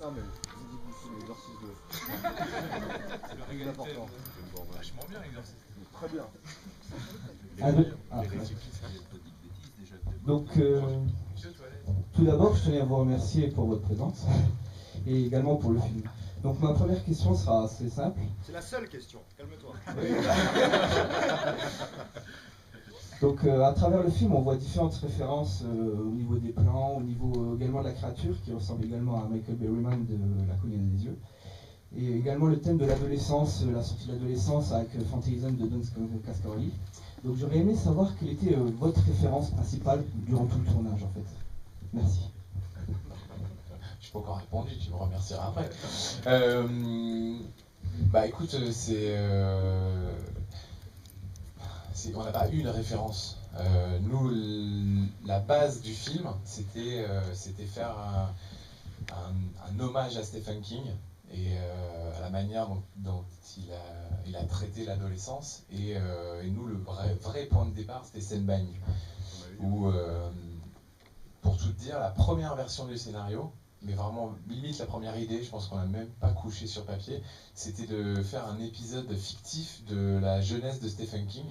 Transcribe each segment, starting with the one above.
Non mais c'est l'exercice de... C'est important. Vachement bien l'exercice. Très bien. Donc, tout d'abord, je tenais à vous remercier pour votre présence et également pour le film. Donc ma première question sera assez simple. C'est la seule question, calme-toi. Donc à travers le film, on voit différentes références au niveau des plans, au niveau également de la créature, qui ressemble également à Michael Berryman de La Colline des Yeux. Et également le thème de l'adolescence, la sortie de l'adolescence avec Fantasyland de Don Cascaroli. Donc j'aurais aimé savoir quelle était votre référence principale durant tout le tournage en fait. Merci. Je n'ai pas encore répondu, tu me remercieras après. Bah écoute, on n'a pas eu une référence. Nous, la base du film, c'était faire un hommage à Stephen King et à la manière dont il a traité l'adolescence. Et nous, le vrai point de départ, c'était Senbani. Où, pour tout te dire, la première version du scénario, mais vraiment limite la première idée, je pense qu'on n'a même pas couché sur papier, c'était de faire un épisode fictif de la jeunesse de Stephen King,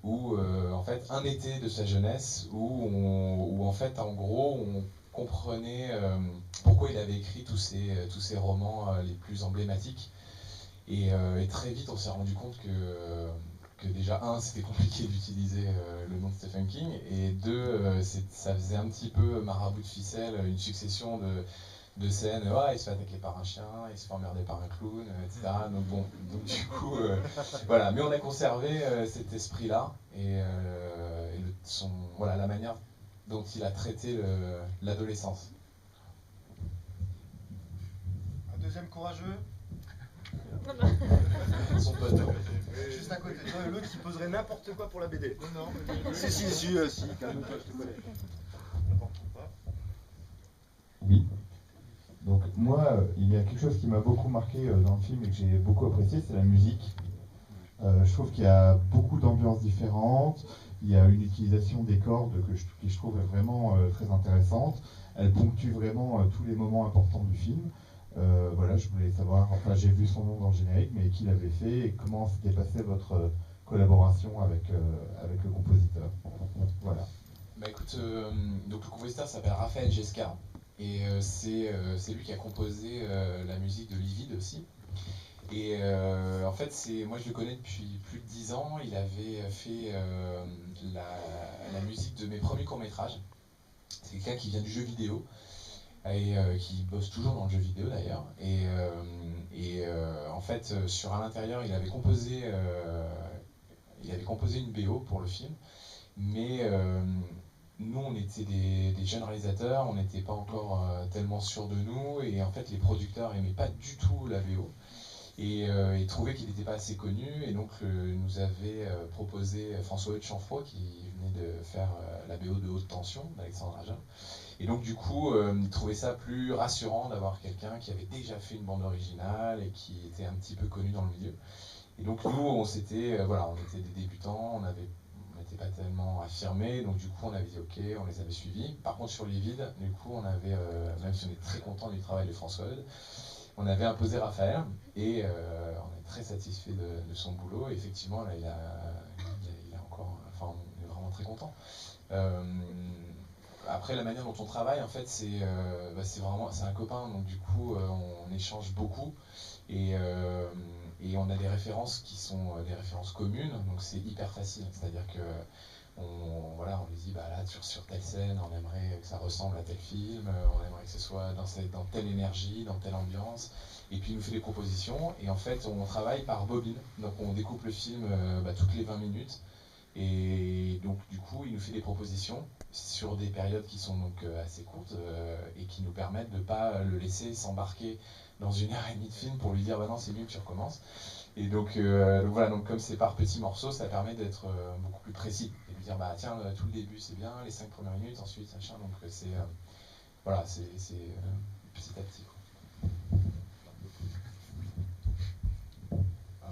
où en fait un été de sa jeunesse, où en fait en gros on comprenait pourquoi il avait écrit tous ces romans les plus emblématiques. Et très vite on s'est rendu compte que déjà c'était compliqué d'utiliser le nom de Stephen King, et deux, ça faisait un petit peu marabout de ficelle, une succession de scènes, il se fait attaquer par un chien, il se fait emmerder par un clown, etc. Donc du coup, voilà. Mais on a conservé cet esprit-là et la manière dont il a traité l'adolescence. Un deuxième courageux. Son pote. Juste à côté. L'autre qui poserait n'importe quoi pour la BD. Non, mais... Si, calme-toi, je te connais. Oui. Donc moi, il y a quelque chose qui m'a beaucoup marqué dans le film et que j'ai beaucoup apprécié, c'est la musique. Je trouve qu'il y a beaucoup d'ambiances différentes, il y a une utilisation des cordes que je trouve vraiment très intéressante. Elle ponctue vraiment tous les moments importants du film. Voilà, je voulais savoir, enfin j'ai vu son nom dans le générique, mais qui l'avait fait et comment s'était passée votre collaboration avec le compositeur. Voilà. Bah écoute, donc le compositeur s'appelle Raphaël Jesca, et c'est lui qui a composé la musique de Livide aussi. Et en fait, moi je le connais depuis plus de 10 ans, il avait fait la musique de mes premiers courts-métrages. C'est quelqu'un qui vient du jeu vidéo, et qui bosse toujours dans le jeu vidéo d'ailleurs. Et en fait, à l'intérieur, il avait composé une BO pour le film, mais nous, on était des jeunes réalisateurs, on n'était pas encore tellement sûrs de nous, et en fait, les producteurs n'aimaient pas du tout la BO. Et ils trouvaient qu'il n'était pas assez connu, et donc nous avait proposé François Champfroy, qui venait de faire la BO de Haute Tension d'Alexandre Aja. Et donc du coup, ils trouvaient ça plus rassurant d'avoir quelqu'un qui avait déjà fait une bande originale et qui était un petit peu connu dans le milieu. Et donc nous, on était des débutants, on n'était pas tellement affirmés, donc du coup on avait dit ok, on les avait suivis. Par contre sur les vides, du coup on avait, même si on est très content du travail de François Eudes, on avait imposé Raphaël, et on est très satisfait de son boulot. Et effectivement, là, il a encore, enfin, on est vraiment très content. Après, la manière dont on travaille, en fait, c'est un copain, donc du coup, on échange beaucoup, et on a des références qui sont des références communes, donc c'est hyper facile. C'est-à-dire que on lui dit, là, sur telle scène, on aimerait que ça ressemble à tel film, on aimerait que ce soit dans telle énergie, dans telle ambiance, et puis il nous fait des propositions, et en fait, on travaille par bobine, donc on découpe le film toutes les 20 minutes, et donc du coup, il nous fait des propositions sur des périodes qui sont donc assez courtes, et qui nous permettent de ne pas le laisser s'embarquer dans 1h30 de film pour lui dire, non, c'est mieux que tu recommences. Et donc voilà, donc comme c'est par petits morceaux, ça permet d'être beaucoup plus précis, et de dire tiens, tout le début c'est bien, les 5 premières minutes, ensuite machin, donc c'est petit à petit, quoi.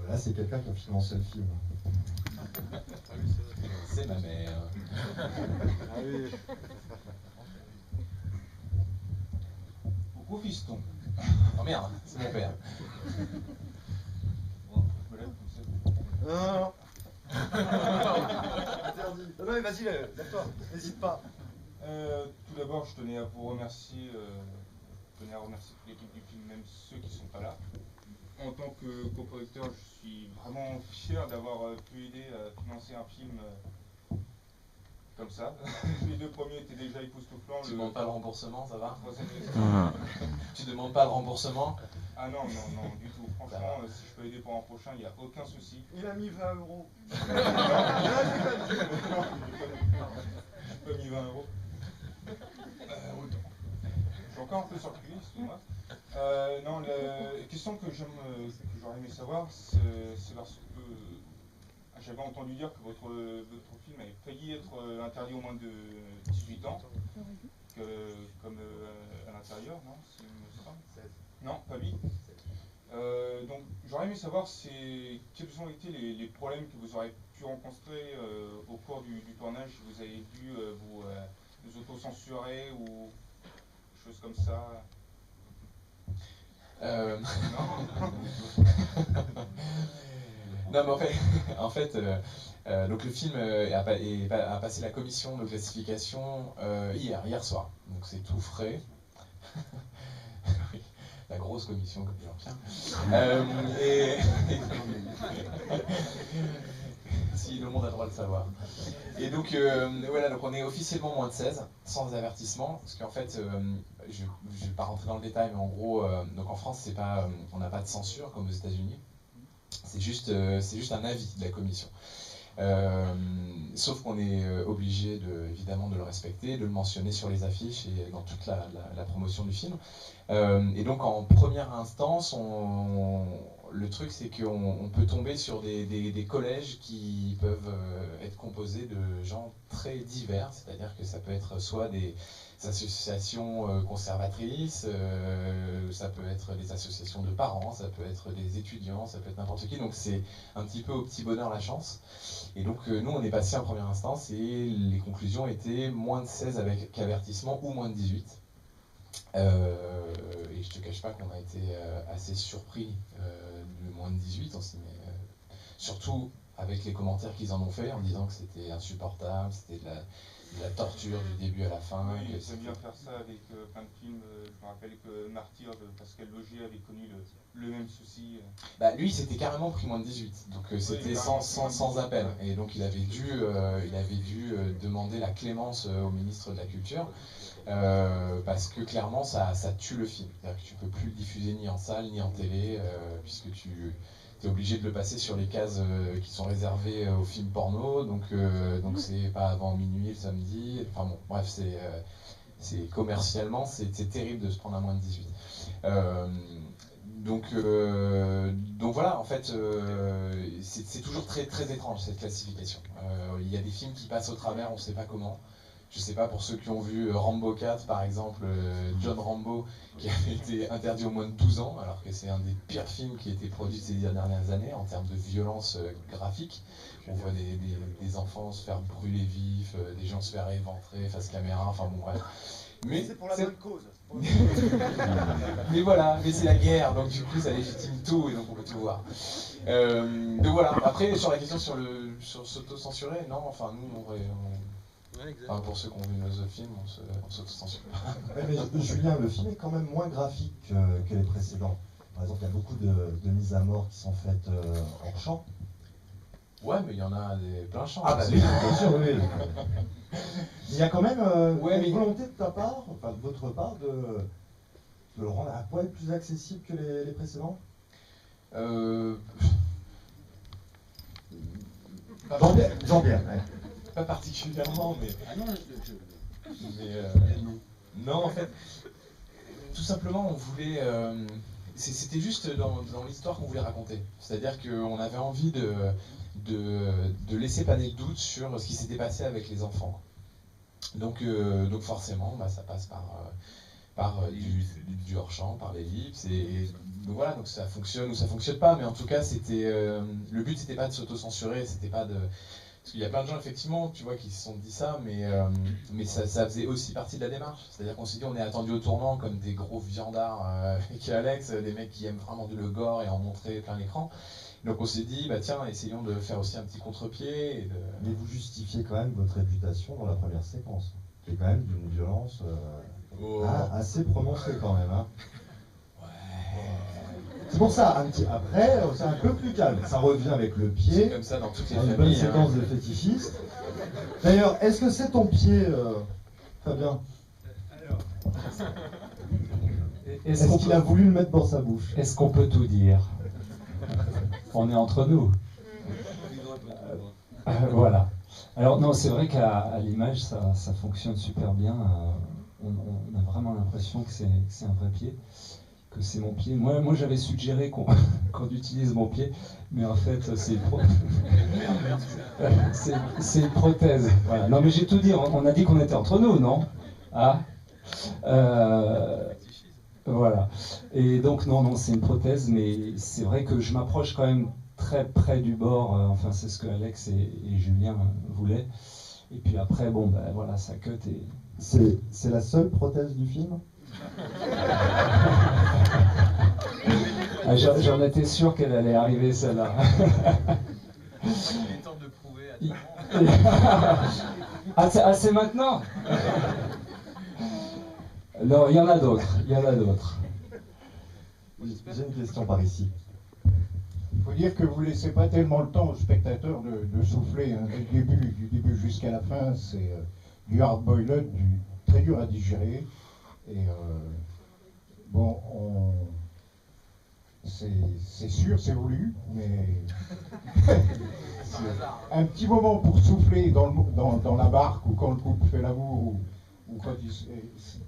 Là c'est quelqu'un qui a financé le film. C'est ma mère. Beau fiston. Oh merde, c'est mon père. Non. Interdit. Non mais vas-y, d'accord, n'hésite pas. Tout d'abord, je tenais à vous remercier, toute l'équipe du film, même ceux qui ne sont pas là. En tant que coproducteur, je suis vraiment fier d'avoir pu aider à financer un film comme ça. Les deux premiers étaient déjà époustouflants. Tu demandes pas le remboursement, ça va? Troisième... Tu demandes pas le remboursement? Ah non, du tout. Franchement, si je peux aider pour un prochain, il n'y a aucun souci. Il a mis 20 €. J'ai pas mis 20 €. Je suis encore un peu surpris, excuse-moi. Non, la question que j'aurais aimé savoir, c'est parce que j'avais entendu dire que votre film avait failli être interdit au moins de 18 ans, comme à l'intérieur, non? Non, pas lui. Donc j'aurais aimé savoir quels ont été les problèmes que vous aurez pu rencontrer au cours du tournage, si vous avez dû vous auto-censurer ou choses comme ça. Non, mais en fait donc le film a passé la commission de classification hier soir, donc c'est tout frais. Oui, la grosse commission comme Jean-Pierre. Si le monde a le droit de le savoir. Et donc voilà, donc on est officiellement moins de 16, sans avertissement, parce qu'en fait, je ne vais pas rentrer dans le détail, mais en gros, donc en France, on n'a pas de censure comme aux États-Unis. C'est juste un avis de la commission. Sauf qu'on est obligé évidemment de le respecter, de le mentionner sur les affiches et dans toute la promotion du film. Et donc en première instance, le truc c'est qu'on peut tomber sur des collèges qui peuvent être composés de gens très divers, c'est-à-dire que ça peut être soit des associations conservatrices, ça peut être des associations de parents, ça peut être des étudiants, ça peut être n'importe qui, donc c'est un petit peu au petit bonheur la chance. Et donc nous on est passé en première instance et les conclusions étaient moins de 16 avec avertissement ou moins de 18. Et je te cache pas qu'on a été assez surpris de moins de 18 aussi, mais surtout avec les commentaires qu'ils en ont fait en disant que c'était insupportable, c'était de la torture du début à la fin. Oui, ils aiment bien faire ça avec plein de films. Je me rappelle que Martyr de Pascal Logier avait connu le même souci. Bah, lui, c'était carrément pris moins de 18, donc c'était oui, sans appel. Et donc il avait dû demander la clémence au ministre de la Culture, parce que clairement ça tue le film. C'est-à-dire que tu peux plus le diffuser ni en salle ni en télé, puisque tu es obligé de le passer sur les cases qui sont réservées aux films porno, donc c'est pas avant minuit le samedi. Enfin bon, bref, c'est commercialement c'est terrible de se prendre à moins de 18. Donc voilà, en fait, c'est toujours très, très étrange cette classification. Il y a des films qui passent au travers, on ne sait pas comment. Je ne sais pas, pour ceux qui ont vu Rambo 4 par exemple, John Rambo, qui a été interdit au moins de 12 ans, alors que c'est un des pires films qui a été produit ces dernières années en termes de violence graphique. On voit des enfants se faire brûler vifs, des gens se faire éventrer face caméra, enfin bon bref. Mais c'est pour la bonne cause. Mais voilà, mais c'est la guerre, donc du coup ça légitime tout et donc on peut tout voir. Donc voilà, après sur la question sur s'auto-censurer, non, enfin nous enfin, pour ceux qui ont vu nos autres films, on s'auto-censure. Mais Julien, le film est quand même moins graphique que les précédents. Par exemple, il y a beaucoup de mises à mort qui sont faites hors champ. Ouais, mais il y en a plein champs. Ah bah oui, bien sûr, oui. Il y a quand même une volonté de ta part, enfin de votre part, de le rendre un poil plus accessible que les précédents. J'en viens. Ouais. Pas particulièrement, mais... Ah non, non, en fait, tout simplement, on voulait... c'était juste dans l'histoire qu'on voulait raconter. C'est-à-dire qu'on avait envie de laisser planer le doute sur ce qui s'était passé avec les enfants. Donc forcément, ça passe par du hors-champ, par l'ellipse, et donc voilà, donc ça fonctionne ou ça fonctionne pas, mais en tout cas, le but c'était pas de s'auto-censurer, c'était pas Parce qu'il y a plein de gens, effectivement, tu vois, qui se sont dit ça, mais ça faisait aussi partie de la démarche. C'est-à-dire qu'on s'est dit, on est attendu au tournant comme des gros viandards avec Alex, des mecs qui aiment vraiment le gore et en montrer plein l'écran. Donc on s'est dit, bah tiens, essayons de faire aussi un petit contre-pied. Mais vous justifiez quand même votre réputation dans la première séquence, qui est quand même d'une violence assez prononcée quand même. Hein. C'est pour ça, après, c'est un peu plus calme. Ça revient avec le pied. C'est comme ça dans toutes les familles. Une bonne séquence de fétichistes. D'ailleurs, est-ce que c'est ton pied, Fabien? Est-ce qu'il a voulu le mettre dans sa bouche? Est-ce qu'on peut tout dire? On est entre nous. Voilà. Alors non, c'est vrai qu'à l'image, ça fonctionne super bien. On a vraiment l'impression que c'est un vrai pied, que c'est mon pied. Moi j'avais suggéré qu'on utilise mon pied, mais en fait c'est une prothèse. Voilà. Non mais j'ai tout dit, on a dit qu'on était entre nous, non? Ah voilà. Et donc non, c'est une prothèse, mais c'est vrai que je m'approche quand même très près du bord. Enfin, c'est ce que Alex et Julien voulaient. Et puis après, bon, ben voilà, ça cut et... C'est la seule prothèse du film? J'en étais sûr qu'elle allait arriver, celle-là. Il est temps de prouver à c'est maintenant? Non, il y en a d'autres, J'ai une question par ici. Il faut dire que vous ne laissez pas tellement le temps au spectateur de souffler. Hein. Du début jusqu'à la fin, c'est du hard-boiled, très dur à digérer. Et bon, c'est sûr, c'est voulu, mais un petit moment pour souffler dans la barque ou quand le couple fait l'amour ou quand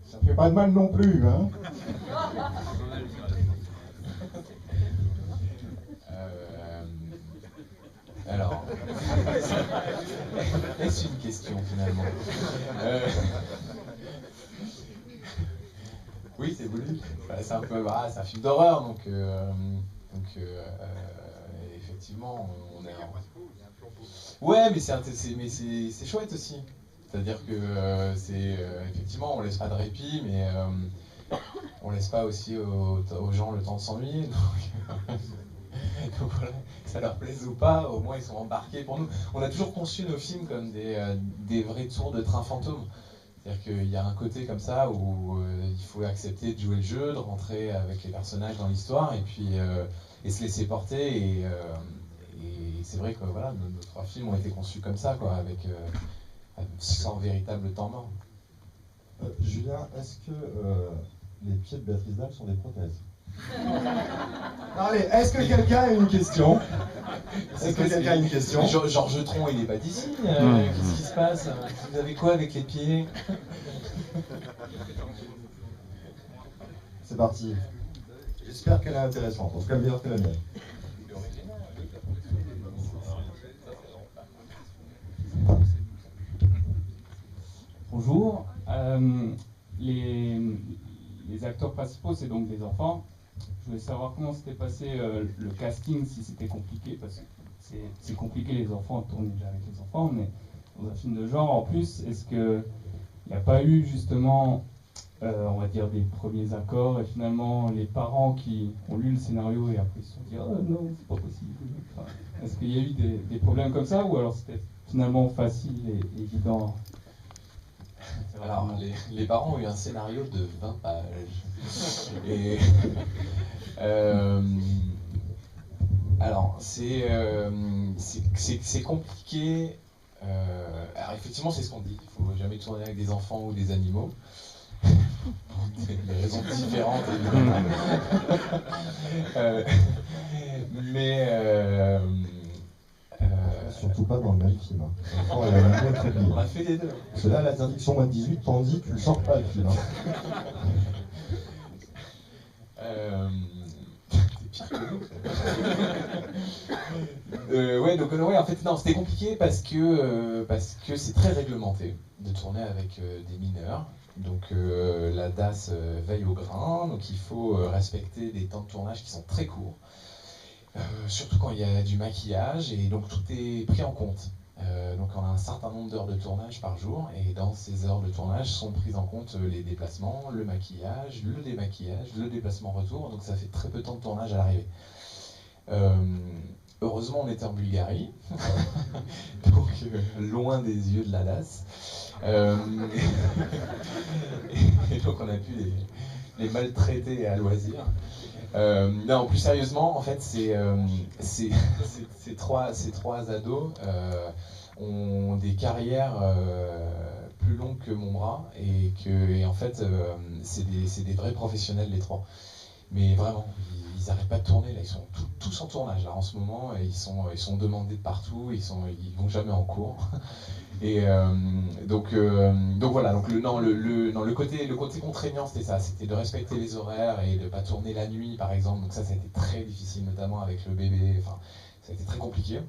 ça fait pas de mal non plus. Hein. Alors, est-ce une question finalement? Oui, c'est voulu. C'est un peu, c'est un film d'horreur, donc effectivement, on est. Ouais, mais c'est chouette aussi. C'est-à-dire que effectivement, on laisse pas de répit, mais on laisse pas aussi aux gens le temps de s'ennuyer. Donc voilà, que ça leur plaise ou pas, au moins ils sont embarqués pour nous. On a toujours conçu nos films comme des vrais tours de train fantôme. C'est-à-dire qu'il y a un côté comme ça où il faut accepter de jouer le jeu, de rentrer avec les personnages dans l'histoire et puis et se laisser porter. Et c'est vrai que voilà, nos 3 films ont été conçus comme ça, quoi, sans véritable temps mort. Julien, est-ce que les pieds de Béatrice Dalle sont des prothèses? Allez, est-ce que quelqu'un a une question? Est-ce que quelqu'un a une question? Georges Tron, il n'est pas d'ici. Qu'est-ce qui se passe? Vous avez quoi avec les pieds? C'est parti. J'espère qu'elle est intéressante, en tout cas meilleure que la mienne. Bonjour. Les acteurs principaux, c'est donc des enfants. Je voulais savoir comment s'était passé le casting, si c'était compliqué, parce que c'est compliqué les enfants, de tourner déjà avec les enfants, mais dans un film de genre, en plus, est-ce qu'il n'y a pas eu justement, on va dire, des premiers accords, et finalement les parents qui ont lu le scénario et après ils se sont dit « Oh non, c'est pas possible ». Enfin, est-ce qu'il y a eu des problèmes comme ça, ou alors c'était finalement facile et évident? Alors, les parents ont eu un scénario de 20 pages. Et alors, c'est compliqué. Alors, effectivement, c'est ce qu'on dit. Il ne faut jamais tourner avec des enfants ou des animaux. Pour des raisons différentes, évidemment. Surtout pas dans le même film. Hein. On a fait les deux. Parce que là, l'interdiction moins de 18, t'en dis, tu le sors pas le film. C'est pire que nous. Ouais, donc ouais, en fait, non, c'était compliqué parce que c'est très réglementé de tourner avec des mineurs. Donc la DAS veille au grain, donc il faut respecter des temps de tournage qui sont très courts. Surtout quand il y a du maquillage, et donc tout est pris en compte. Donc on a un certain nombre d'heures de tournage par jour, et dans ces heures de tournage sont prises en compte les déplacements, le maquillage, le démaquillage, le déplacement retour, donc ça fait très peu de temps de tournage à l'arrivée. Heureusement on était en Bulgarie, donc loin des yeux de la DAS, et donc on a pu les maltraiter à loisir. Non, plus sérieusement, en fait, ces trois ados ont des carrières plus longues que mon bras, et en fait, c'est des vrais professionnels, les trois. Mais vraiment, ils n'arrêtent pas de tourner, là, ils sont tous en tournage, là, en ce moment, et ils sont demandés de partout, ils vont jamais en cours. Et donc voilà, donc le côté contraignant, c'était ça, c'était de respecter les horaires et de ne pas tourner la nuit par exemple, donc ça a été très difficile, notamment avec le bébé, enfin ça a été très compliqué.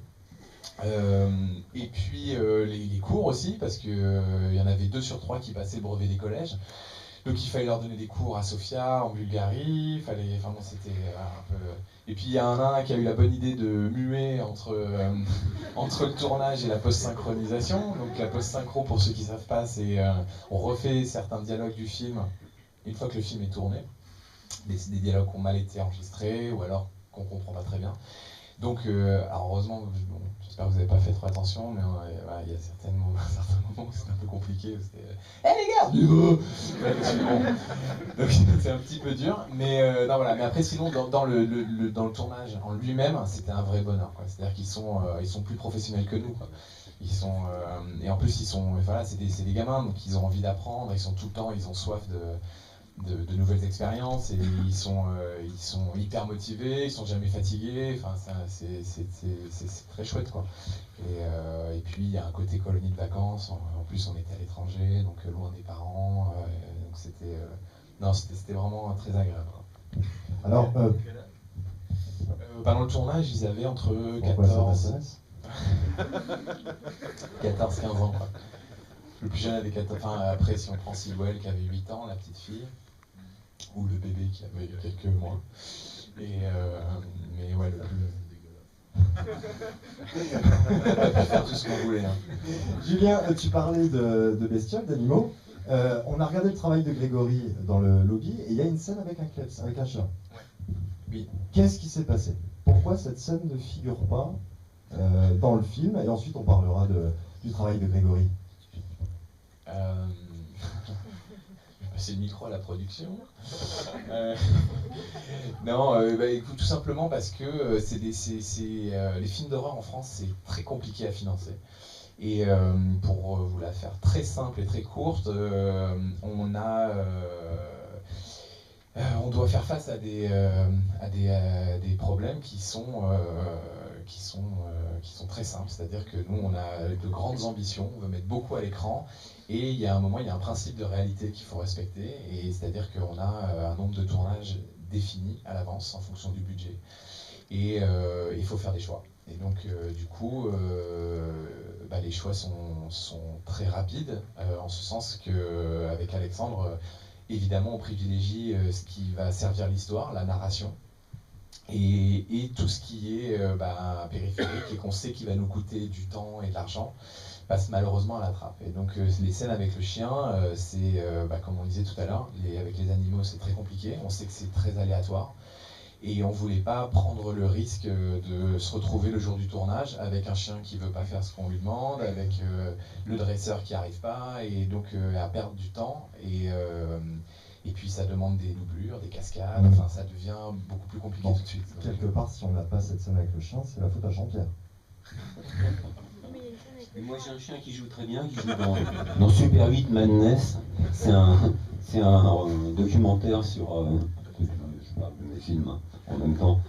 Et puis les cours aussi, parce qu'il y en avait 2 sur 3 qui passaient le brevet des collèges. Donc il fallait leur donner des cours à Sofia, en Bulgarie, enfin bon, c'était un peu... Et puis il y a un nain qui a eu la bonne idée de muer entre le tournage et la post-synchronisation. Donc la post-synchro, pour ceux qui ne savent pas, c'est on refait certains dialogues du film une fois que le film est tourné. Des dialogues qui ont mal été enregistrés ou alors qu'on ne comprend pas très bien. Donc, alors heureusement, bon, j'espère que vous n'avez pas fait trop attention, mais voilà, il y a certains moments où c'était un peu compliqué. Hé les gars, donc c'est un petit peu dur, mais non, voilà. Mais après, sinon, dans le tournage en lui-même, c'était un vrai bonheur. C'est-à-dire qu'ils sont plus professionnels que nous, quoi. Et en plus, voilà, c'est des gamins, donc ils ont envie d'apprendre, ils sont tout le temps, ils ont soif de nouvelles expériences, et ils sont hyper motivés, ils sont jamais fatigués, enfin c'est très chouette quoi. Et puis il y a un côté colonie de vacances, en plus on était à l'étranger, donc loin des parents, donc c'était vraiment très agréable quoi. Alors, pendant le tournage, ils avaient entre 14-15 ans quoi. Le plus jeune avait 14, enfin après si on prend Silwell qui avait 8 ans, la petite fille, ou le bébé qui avait quelques mois. Mais ouais, le plus... On a pu faire tout ce qu'on voulait. Hein. Julien, tu parlais de bestioles, d'animaux. On a regardé le travail de Grégory dans le lobby, et il y a une scène avec un chien. Oui. Qu'est-ce qui s'est passé? Pourquoi cette scène ne figure pas dans le film? Et ensuite on parlera du travail de Grégory. C'est le micro à la production. Non, écoute, tout simplement parce que les films d'horreur en France, c'est très compliqué à financer. Et pour vous la faire très simple et très courte, on doit faire face à des problèmes qui sont très simples. C'est-à-dire que nous, on a de grandes ambitions, on veut mettre beaucoup à l'écran, et il y a un moment, il y a un principe de réalité qu'il faut respecter, et c'est-à-dire qu'on a un nombre de tournages défini à l'avance en fonction du budget. Et il faut faire des choix. Et donc, du coup, les choix sont très rapides, en ce sens qu'avec Alexandre, évidemment, on privilégie ce qui va servir l'histoire, la narration, et tout ce qui est périphérique et qu'on sait qu'il va nous coûter du temps et de l'argent passe malheureusement à la trappe. Et donc les scènes avec le chien, c'est comme on disait tout à l'heure, avec les animaux c'est très compliqué, on sait que c'est très aléatoire, et on voulait pas prendre le risque de se retrouver le jour du tournage avec un chien qui veut pas faire ce qu'on lui demande, avec le dresseur qui arrive pas, et donc à perdre du temps, et puis ça demande des doublures, des cascades, enfin ça devient beaucoup plus compliqué tout de suite. Quelque part, si on n'a pas cette scène avec le chien, c'est la faute à Jean-Pierre. Moi j'ai un chien qui joue très bien, qui joue dans Super 8 Madness. C'est un documentaire sur... je parle de mes films en même temps.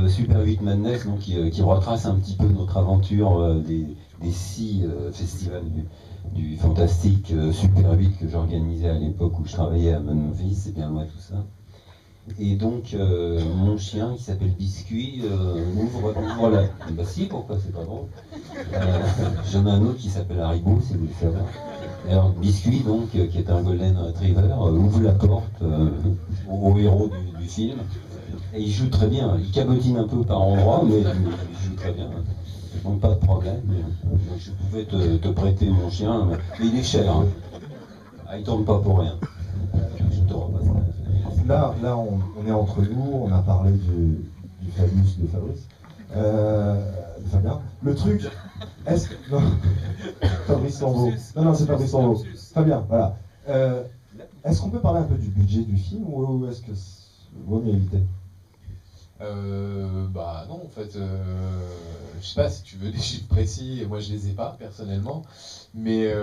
Super 8 Madness, donc, qui retrace un petit peu notre aventure des 6 festivals du fantastique Super 8 que j'organisais à l'époque où je travaillais à Memphis, c'est bien loin tout ça. Et donc, mon chien, qui s'appelle Biscuit, ouvre la... Bah si, pourquoi c'est pas drôle. J'en ai un autre qui s'appelle Haribo, si vous le savez. Alors, Biscuit, donc, qui est un Golden Retriever, ouvre la porte au héros du film. Et il joue très bien. Il cabotine un peu par endroits, mais il joue très bien. Donc pas de problème. Je pouvais te prêter mon chien, mais il est cher. Hein. Ah, il tourne pas pour rien. Je te repasse Là, on est entre nous, on a parlé du Fabius de Fabrice. De Fabien. Le truc, est-ce que... Non, Fabrice Lambeau. Non, c'est Fabrice Lambeau. Fabien, voilà. Est-ce qu'on peut parler un peu du budget du film ou est-ce que vaut mieux éviter? Bah non, en fait, je sais pas si tu veux des chiffres précis, moi je les ai pas personnellement, mais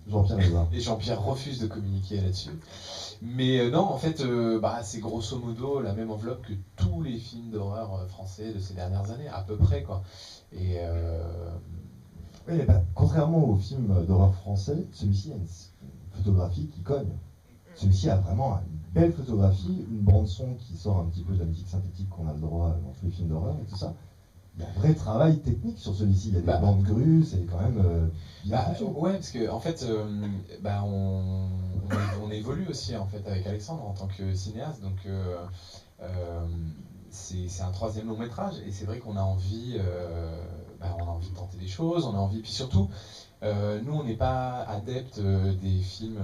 Jean-Pierre les a. et Jean-Pierre refuse de communiquer là-dessus. Mais non, en fait, bah, c'est grosso modo la même enveloppe que tous les films d'horreur français de ces dernières années, à peu près quoi. Et oui, mais bah, contrairement aux films d'horreur français, celui-ci a une photographie qui cogne. Celui-ci a vraiment une belle photographie, une bande-son qui sort un petit peu de la musique synthétique qu'on a le droit dans tous les films d'horreur et tout ça. Il y a un vrai travail technique sur celui-ci. Il y a des bandes grues, c'est quand même bien foutu. Ouais, parce que en fait, on évolue aussi en fait avec Alexandre en tant que cinéaste, donc c'est un 3e long métrage et c'est vrai qu'on a envie, de tenter des choses, on a envie, puis surtout, nous on n'est pas adeptes des films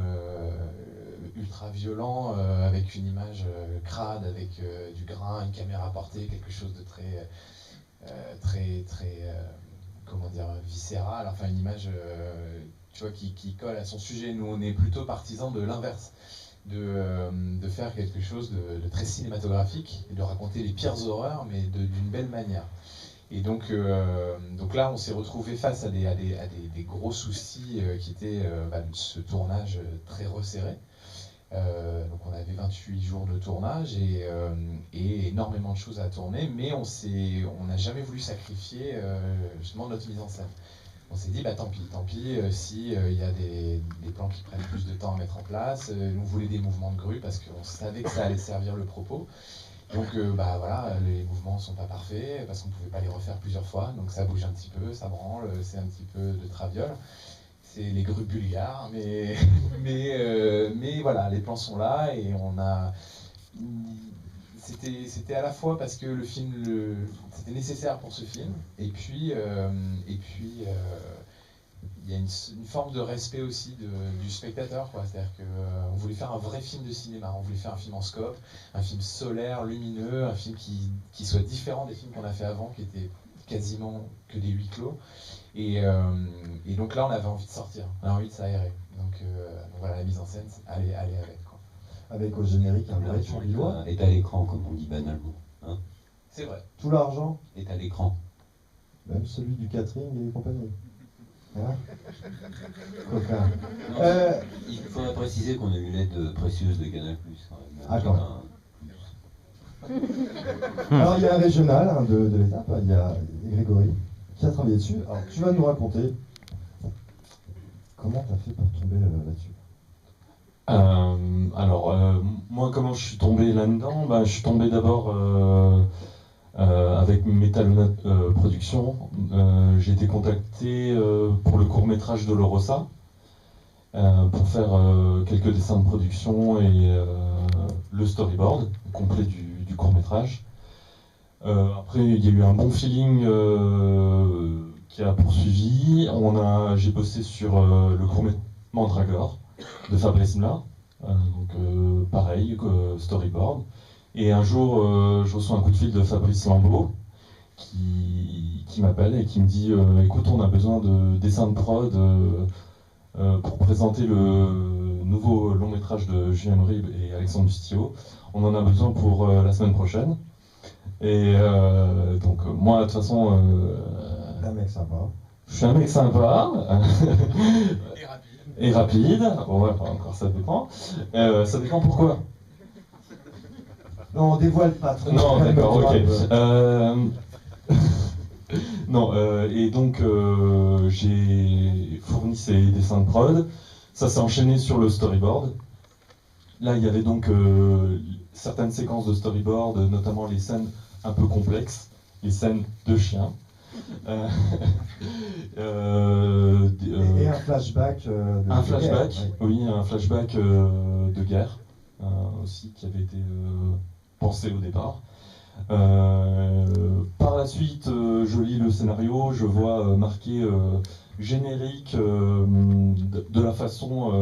ultra violents avec une image crade, avec du grain, une caméra portée, quelque chose de très comment dire, viscéral, enfin une image tu vois, qui colle à son sujet. Nous on est plutôt partisans de l'inverse, de faire quelque chose de très cinématographique et de raconter les pires horreurs mais d'une belle manière. Et donc là on s'est retrouvé face à des gros soucis qui étaient ce tournage très resserré. Donc on avait 28 jours de tournage et énormément de choses à tourner, mais on n'a jamais voulu sacrifier justement notre mise en scène. On s'est dit tant pis si il y a des plans qui prennent plus de temps à mettre en place. On voulait des mouvements de grue parce qu'on savait que ça allait servir le propos. Donc voilà, les mouvements sont pas parfaits parce qu'on pouvait pas les refaire plusieurs fois, donc ça bouge un petit peu, ça branle, c'est un petit peu de traviole. C'est les grues bulgares, mais voilà, les plans sont là et on a. C'était à la fois parce que le film, c'était nécessaire pour ce film, et puis il y a une forme de respect aussi du spectateur, quoi. C'est-à-dire qu'on voulait faire un vrai film de cinéma, on voulait faire un film en scope, un film solaire, lumineux, un film qui soit différent des films qu'on a fait avant, qui étaient quasiment que des huis clos. Et donc là, on avait envie de sortir, on avait envie de s'aérer. Donc voilà, la mise en scène, allez avec, quoi. Avec au générique un vrai Chambillois. Est à l'écran, comme on dit banalement. Hein, c'est vrai. Tout l'argent est à l'écran. Même celui du catering et compagnie. Hein Coquin. Il faudrait préciser qu'on a eu l'aide précieuse de Canal+. Ah, quand même. Alors il y a un régional de l'étape, il y a Grégory qui a travaillé dessus. Alors tu vas nous raconter comment tu as fait pour tomber là-dessus. Moi, comment je suis tombé là-dedans, je suis tombé d'abord avec Metal Productions. J'ai été contacté pour le court-métrage de Dolorosa pour faire quelques dessins de production et le storyboard complet du court-métrage. Après, il y a eu un bon feeling qui a poursuivi. J'ai bossé sur le court-métrage Mandragore de Fabrice Mla, pareil, storyboard. Et un jour, je reçois un coup de fil de Fabrice Lambeau qui m'appelle et qui me dit écoute, on a besoin de dessins de prod pour présenter le nouveau long métrage de Julien Rib et Alexandre Bustillo. On en a besoin pour la semaine prochaine. Et donc, moi, de toute façon. Un mec sympa. Je suis un mec sympa. Et rapide. Ouais, encore ça dépend. Ça dépend pourquoi. Non, on dévoile pas trop. Non, d'accord, ok. Non, et donc j'ai fourni ces dessins de prod. Ça s'est enchaîné sur le storyboard. Là, il y avait donc certaines séquences de storyboard, notamment les scènes un peu complexes, les scènes de chiens. Et un flashback un flashback, guerre, oui, un flashback de guerre aussi qui avait été pensé au départ. Par la suite, je lis le scénario, je vois marqué générique de la façon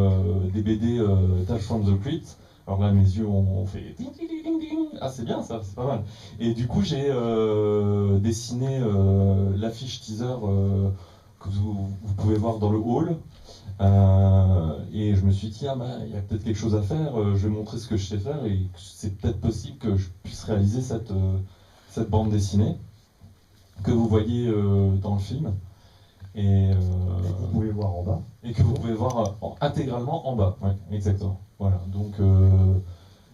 des BD Tales from the Crypt. Alors là, mes yeux ont fait ding, ding, ding, ding, ding. Ah, c'est bien ça, c'est pas mal. Et du coup, j'ai dessiné l'affiche teaser que vous pouvez voir dans le hall. Et je me suis dit, ah bah, il y a peut-être quelque chose à faire, je vais montrer ce que je sais faire et c'est peut-être possible que je puisse réaliser cette bande dessinée que vous voyez dans le film. Et vous pouvez voir en bas. Et que vous pouvez voir intégralement en bas, ouais, exactement. Voilà, donc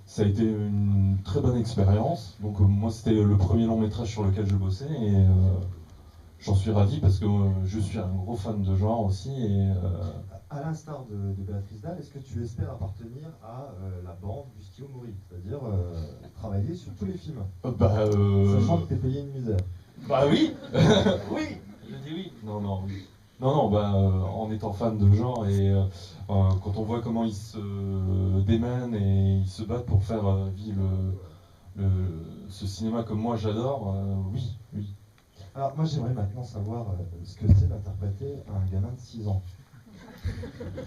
ça a été une très bonne expérience. Donc moi, c'était le premier long métrage sur lequel je bossais et j'en suis ravi parce que je suis un gros fan de genre aussi. Et, à l'instar de Béatrice Dalle, est-ce que tu espères appartenir à la bande du Stio Mori, c'est-à-dire travailler sur tous les films sachant que t'es payé une misère. Bah oui. Oui, je dis oui. Non, oui. Non, en étant fan de genre et quand on voit comment ils se démènent et ils se battent pour faire vivre ce cinéma comme moi j'adore, oui. Alors moi j'aimerais maintenant savoir ce que c'est d'interpréter un gamin de 6 ans.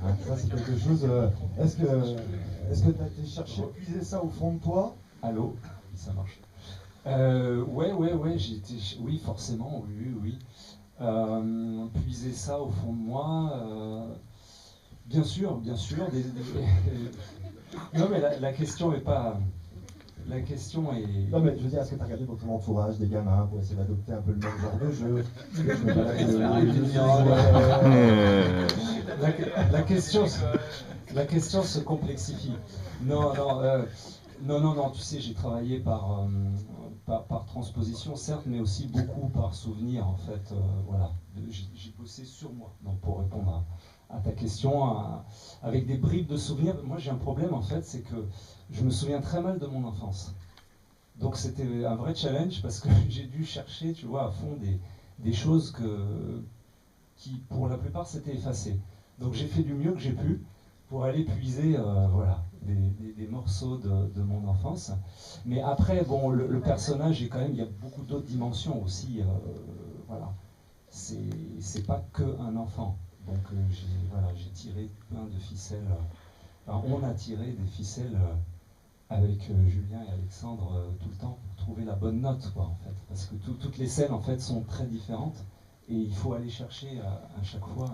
Hein, ça c'est quelque chose. Est-ce que tu as été chercher, puiser ça au fond de toi? Allô, ça marche. Ouais, oui, forcément, oui. Puiser ça au fond de moi, bien sûr. Non, mais la question est pas. La question est. Non, mais je veux dire, est-ce que tu as regardé dans ton entourage des gamins pour essayer d'adopter un peu le même genre de jeu? La question se complexifie. Non, tu sais, j'ai travaillé par transposition, certes, mais aussi beaucoup par souvenir, en fait. Voilà, j'ai bossé sur moi. Donc, pour répondre à ta question, avec des bribes de souvenirs, moi j'ai un problème, en fait, c'est que je me souviens très mal de mon enfance. Donc, c'était un vrai challenge parce que j'ai dû chercher, tu vois, à fond des choses qui, pour la plupart, s'étaient effacées. Donc, j'ai fait du mieux que j'ai pu pour aller puiser, des morceaux de mon enfance. Mais après, bon, le personnage, il y a beaucoup d'autres dimensions aussi. Voilà. C'est pas que un enfant. Donc j'ai tiré plein de ficelles. Enfin, on a tiré des ficelles avec Julien et Alexandre tout le temps pour trouver la bonne note, quoi, en fait. Parce que toutes les scènes, en fait, sont très différentes. Et il faut aller chercher à chaque fois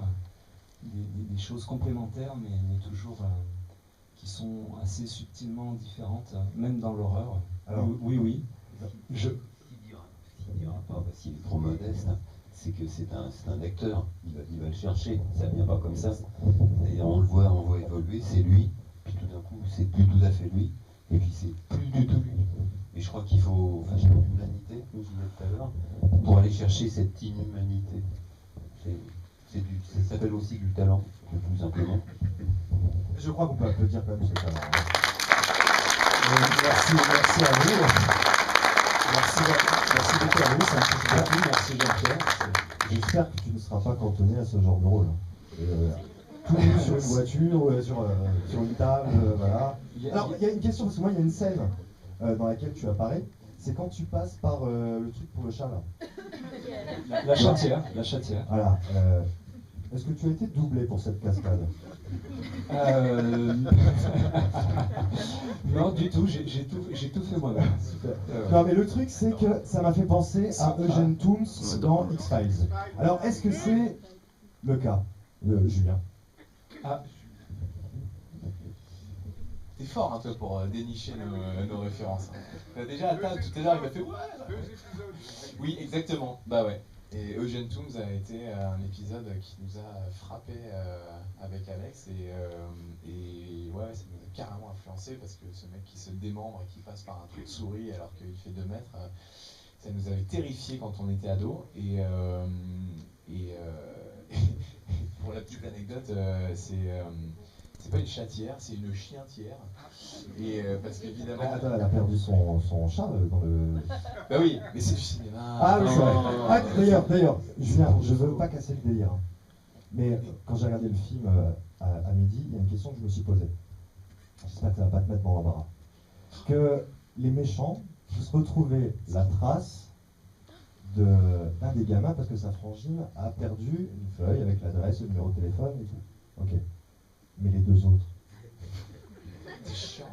des choses complémentaires, mais toujours qui sont assez subtilement différentes, même dans l'horreur. Oui. Ce qu'il dira pas, s'il est trop modeste, c'est que c'est un acteur, il va le chercher, ça vient pas comme ça. D'ailleurs, on le voit évoluer, c'est lui, puis tout d'un coup, c'est plus tout à fait lui, et puis c'est plus du tout lui. Et je crois qu'il faut l'humanité, comme je disais tout à l'heure, pour aller chercher cette inhumanité. Ça s'appelle aussi du talent, tout simplement. Je crois qu'on peut applaudir quand même ce talent. Merci à vous. Merci beaucoup à vous, ça me fait beaucoup. Merci Jean-Pierre. J'espère que tu ne seras pas cantonné à ce genre de rôle. Tout sur une voiture, sur une table, voilà. Alors, il y a une question, parce que moi, il y a une scène dans laquelle tu apparais. C'est quand tu passes par le truc pour le chat, là. La chatière. Voilà. Est-ce que tu as été doublé pour cette cascade? Non, du tout, j'ai tout fait moi-même. Non, mais le truc, c'est que ça m'a fait penser à Eugene Tooms dans X-Files. Alors, est-ce que c'est le cas, Julien? T'es fort un peu pour dénicher nos références. Déjà, Atta, tout à l'heure, il m'a fait ouais. Oui, exactement. Bah ouais. Et Eugene Tooms a été un épisode qui nous a frappé avec Alex et ouais, ça nous a carrément influencé parce que ce mec qui se démembre et qui passe par un truc de souris alors qu'il fait 2 mètres, ça nous avait terrifié quand on était ado. Et pour la petite anecdote, c'est pas une chatière, c'est une chientière. Et parce qu'évidemment. Attends, elle a perdu son chat dans le. Bah oui, mais c'est du cinéma. Ah oui, c'est vrai. D'ailleurs, Julien, je veux pas casser le délire. Mais quand j'ai regardé le film à midi, il y a une question que je me suis posée. J'espère que ça va pas te mettre dans l'embarras. Que les méchants tous retrouver la trace d'un des gamins parce que sa frangine a perdu une feuille avec l'adresse, le numéro de téléphone et tout. Ok. Mais les deux autres. C'est chiant.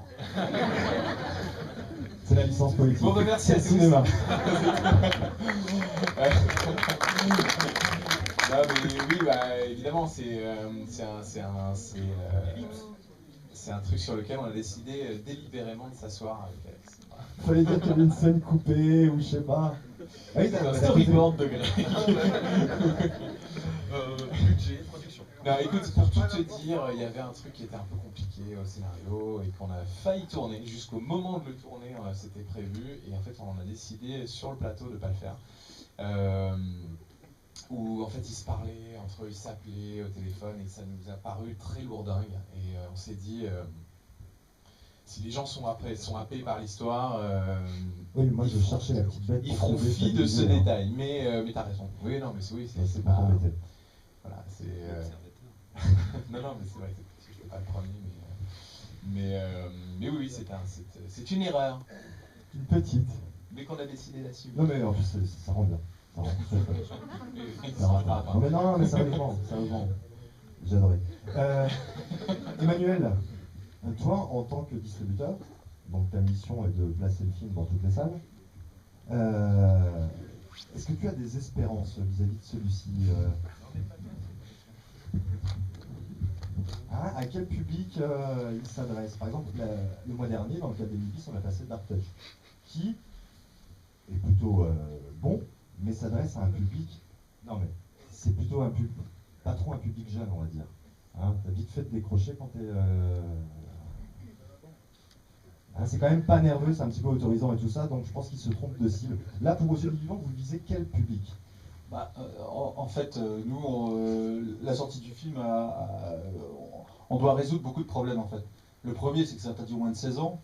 C'est la licence politique. Bon, bah, merci à tous. Cinéma. Non, mais oui, bah, évidemment, c'est un truc sur lequel on a décidé délibérément de s'asseoir avec Alex. Fallait dire qu'il y avait une scène coupée ou je sais pas. Ah oui, un storyboard de Grey. Budget, production. Non, écoute, pour tout te dire, il y avait un truc qui était un peu compliqué au scénario et qu'on a failli tourner. Jusqu'au moment de le tourner, c'était prévu. Et en fait, on a décidé sur le plateau de ne pas le faire. Où en fait ils se parlaient entre eux, ils s'appelaient au téléphone et ça nous a paru très lourdingue. Et on s'est dit, si les gens sont happés par l'histoire, oui, moi je cherchais la petite bête. Ils feront fi de ce détail. Mais t'as raison. Oui, non, mais c'est pas. Voilà, c'est. non, mais c'est vrai, je n'étais pas le premier, mais oui, c'est une erreur. Une petite. Mais qu'on a décidé d'assumer. Non, mais en plus, ça rend bien. Non, mais non, mais ça va. J'adorais. Emmanuel, toi, en tant que distributeur, donc ta mission est de placer le film dans toutes les salles. Est-ce que tu as des espérances vis-à-vis de celui-ci à quel public il s'adresse? Par exemple, le mois dernier, dans le cadre des Libis, on a passé Dark Touch, qui est plutôt bon, mais s'adresse à un public. Non, mais c'est plutôt un public, pas trop un public jeune, on va dire. Hein, t'as vite fait de décrocher quand t'es. Hein, c'est quand même pas nerveux, c'est un petit peu autorisant et tout ça, donc je pense qu'il se trompe de cible. Là, pour Aux Yeux du Vivant, vous visez quel public? En fait, nous, la sortie du film, on doit résoudre beaucoup de problèmes en fait. Le premier, c'est que c'est interdit au moins de 16 ans,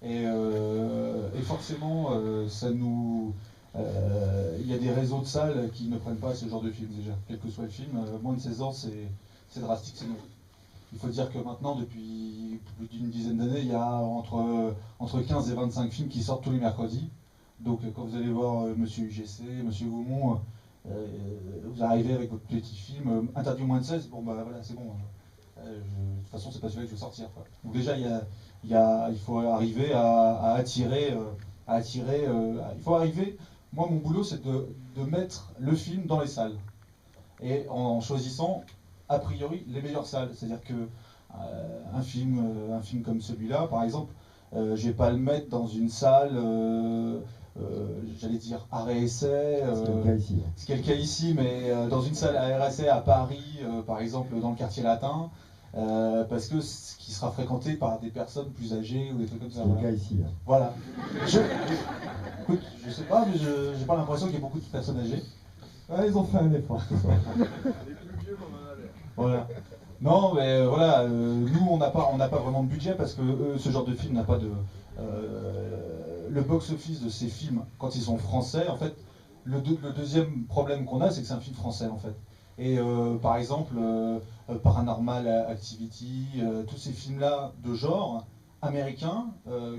et forcément, ça nous. Il y a des réseaux de salles qui ne prennent pas ce genre de film déjà. Quel que soit le film, moins de 16 ans, c'est drastique, c'est non. Il faut dire que maintenant, depuis plus d'une dizaine d'années, il y a entre 15 et 25 films qui sortent tous les mercredis. Donc quand vous allez voir Monsieur UGC, Monsieur Gaumont, vous arrivez avec votre petit film, interdit au moins de 16, bon bah voilà, c'est bon. De toute façon, c'est pas celui-là que je vais sortir, quoi. Donc déjà, il faut arriver à attirer. Il faut arriver. Moi, mon boulot, c'est de mettre le film dans les salles. Et en choisissant, a priori, les meilleures salles. C'est-à-dire que un film comme celui-là, par exemple, je ne vais pas le mettre dans une salle, j'allais dire arrêt-essai. C'est quel cas ici, mais dans une salle arrêt-essai à Paris, par exemple, dans le quartier latin. Parce que qui sera fréquenté par des personnes plus âgées ou des trucs comme ça. C'est le cas ici. Hein. Voilà. Écoute, je sais pas, mais j'ai pas l'impression qu'il y ait beaucoup de personnes âgées. Ah, ils ont fait un effort ce soir. On est plus vieux qu'on en a l'air. Voilà. Non, mais voilà, nous on n'a pas vraiment de budget parce que ce genre de film n'a pas de. Le box-office de ces films, quand ils sont français, en fait, le deuxième problème qu'on a, c'est que c'est un film français en fait. Et par exemple, Paranormal Activity, tous ces films-là de genre américain,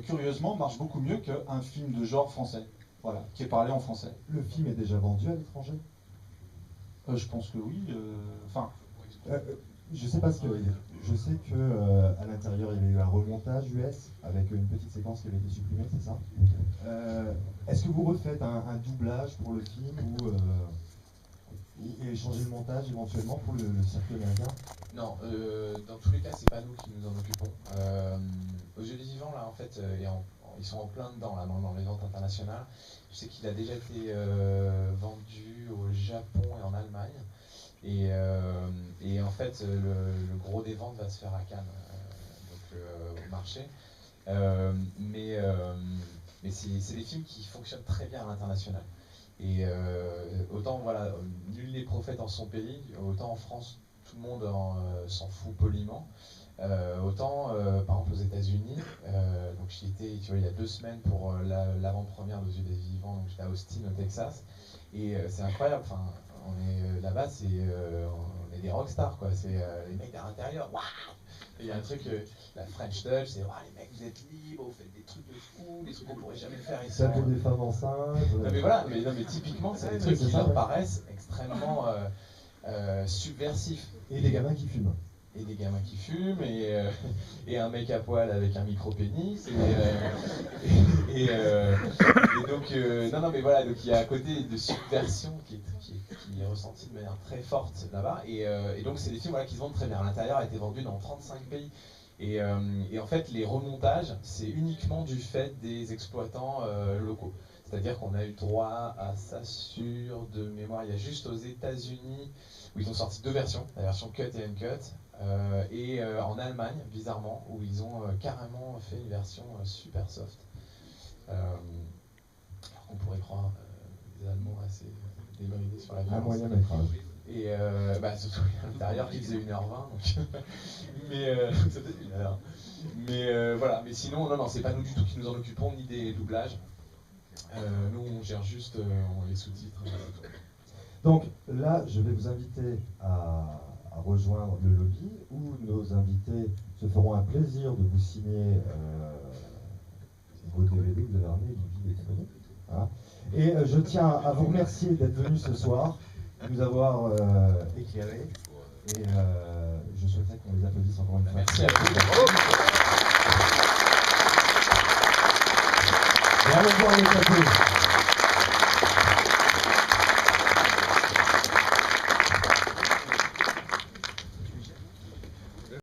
curieusement, marchent beaucoup mieux qu'un film de genre français, voilà, qui est parlé en français. Le film est déjà vendu à l'étranger? Je pense que oui. Enfin, je sais pas ce que je sais que à l'intérieur il y avait eu un remontage US avec une petite séquence qui avait été supprimée, c'est ça? Est-ce que vous refaites un doublage pour le film et changer le montage éventuellement pour le circuit américain? Non, dans tous les cas, c'est pas nous qui nous en occupons. Aux Yeux du Vivant, là, en fait, ils sont en plein dedans, là, dans les ventes internationales. Je sais qu'il a déjà été vendu au Japon et en Allemagne. Et en fait, le gros des ventes va se faire à Cannes, donc au marché. Mais c'est des films qui fonctionnent très bien à l'international. Et autant, voilà, nul n'est prophète en son pays, autant en France, tout le monde s'en fout poliment. Autant, par exemple, aux États-Unis, donc j'y étais, tu vois, il y a 2 semaines pour l'avant-première d'Aux Yeux des Vivants, donc j'étais à Austin, au Texas, et c'est incroyable. Enfin, on est là-bas, on est des rockstars, quoi. C'est les mecs à l'intérieur, waouh, il y a un truc, la French Touch, c'est les mecs, vous êtes libres, vous faites des trucs de fou, des trucs qu'on pourrait jamais faire ici. Ça fait des femmes enceintes. Non mais voilà, mais typiquement, c'est des trucs qui leur paraissent extrêmement subversifs. Et des gamins qui fument. Et des gamins qui fument, et un mec à poil avec un micro-pénis, et donc, non mais voilà, donc il y a un côté de subversion qui est ressenti de manière très forte là-bas, et donc c'est des films qui se vendent très bien. À l'intérieur a été vendu dans 35 pays, et en fait les remontages, c'est uniquement du fait des exploitants locaux. C'est-à-dire qu'on a eu droit à ça de mémoire, il y a juste aux États-Unis où ils ont sorti 2 versions, la version cut et uncut, et en Allemagne, bizarrement, où ils ont carrément fait une version super soft. Alors qu'on pourrait croire les Allemands assez débridés sur la violence. Un moyen métrage. Et surtout à l'intérieur qui faisait 1h20, donc mais ça faisait 1 heure. Mais voilà, mais sinon, non, c'est pas nous du tout qui nous en occupons, ni des doublages. Nous, on gère juste les sous-titres. Donc là, je vais vous inviter à rejoindre le lobby où nos invités se feront un plaisir de vous signer vos DVD que vous avez ramenés, Libby et compagnie. Voilà. Et je tiens à vous remercier d'être venus ce soir, de nous avoir éclairés. Et je souhaiterais qu'on les applaudisse encore une fois. Merci à vous. Et allons voir les plateaux.